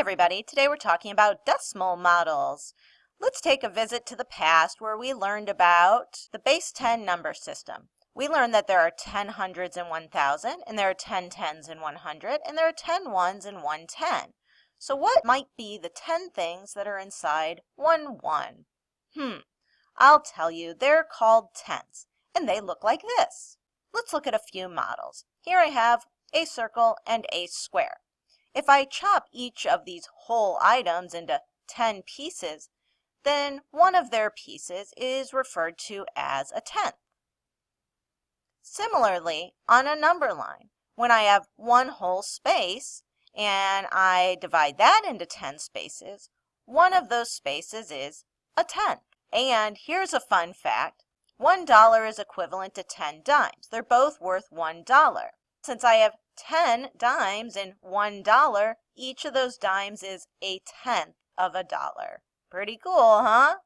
everybody, today we're talking about decimal models. Let's take a visit to the past where we learned about the base 10 number system. We learned that there are 10 hundreds in 1,000, and there are 10 tens in 100, and there are 10 ones in 110. So what might be the 10 things that are inside one one? I'll tell you, they're called tens, and they look like this. Let's look at a few models. Here I have a circle and a square. If I chop each of these whole items into 10 pieces, then one of their pieces is referred to as a tenth. Similarly, on a number line, when I have one whole space and I divide that into 10 spaces, one of those spaces is a tenth. And here's a fun fact. $1 is equivalent to 10 dimes. They're both worth $1. Since I have 10 dimes in $1, each of those dimes is a tenth of a dollar. Pretty cool, huh?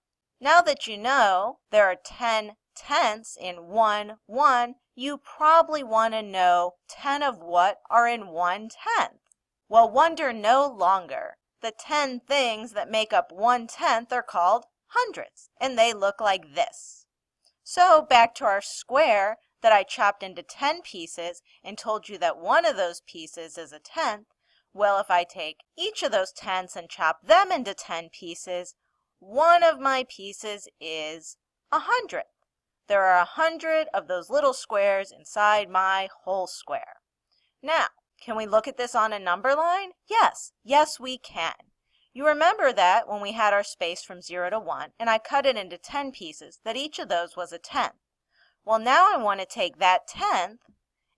Now that you know there are 10 tenths in 1 1, you probably want to know 10 of what are in 1/10. Well, wonder no longer. The 10 things that make up 1/10 are called hundreds, and they look like this. So back to our square that I chopped into 10 pieces and told you that one of those pieces is a tenth. Well, if I take each of those tenths and chop them into 10 pieces, one of my pieces is a hundredth. There are 100 of those little squares inside my whole square. Now, can we look at this on a number line? Yes, we can. You remember that when we had our space from 0 to 1 and I cut it into 10 pieces, that each of those was a tenth. Well, now I want to take that tenth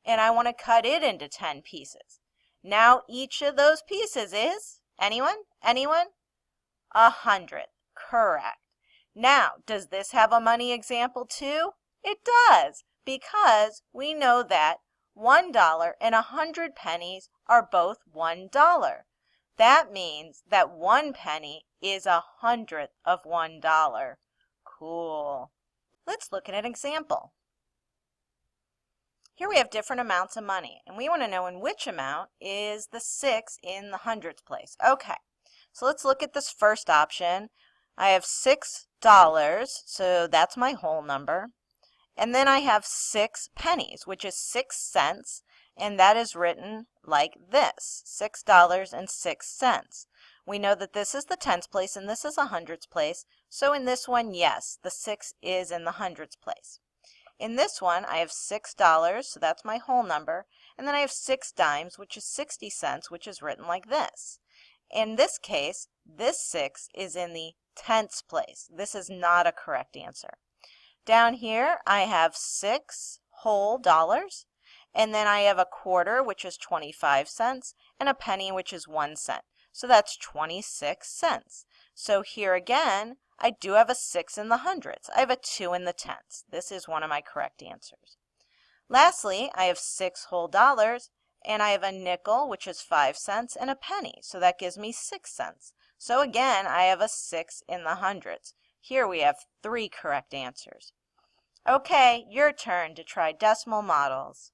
and I want to cut it into 10 pieces. Now each of those pieces is, anyone? A hundredth. Correct. Now, does this have a money example too? It does, because we know that $1 and 100 pennies are both $1. That means that 1 penny is a hundredth of $1. Cool. Let's look at an example. Here we have different amounts of money, and we want to know in which amount is the 6 in the hundredths place. Okay, so let's look at this first option. I have $6, so that's my whole number. And then I have 6 pennies, which is 6 cents, and that is written like this, $6.06. We know that this is the tens place and this is a hundredths place, so in this one, yes, the 6 is in the hundredths place. In this one, I have $6, so that's my whole number, and then I have 6 dimes, which is 60 cents, which is written like this. In this case, this 6 is in the tenths place. This is not a correct answer. Down here, I have 6 whole dollars, and then I have a quarter, which is 25 cents, and a penny, which is 1 cent. So that's 26 cents. So here again, I do have a 6 in the hundredths. I have a 2 in the tenths. This is one of my correct answers. Lastly, I have 6 whole dollars, and I have a nickel, which is 5 cents, and a penny. So that gives me 6 cents. So again, I have a 6 in the hundredths. Here we have 3 correct answers. Okay, your turn to try decimal models.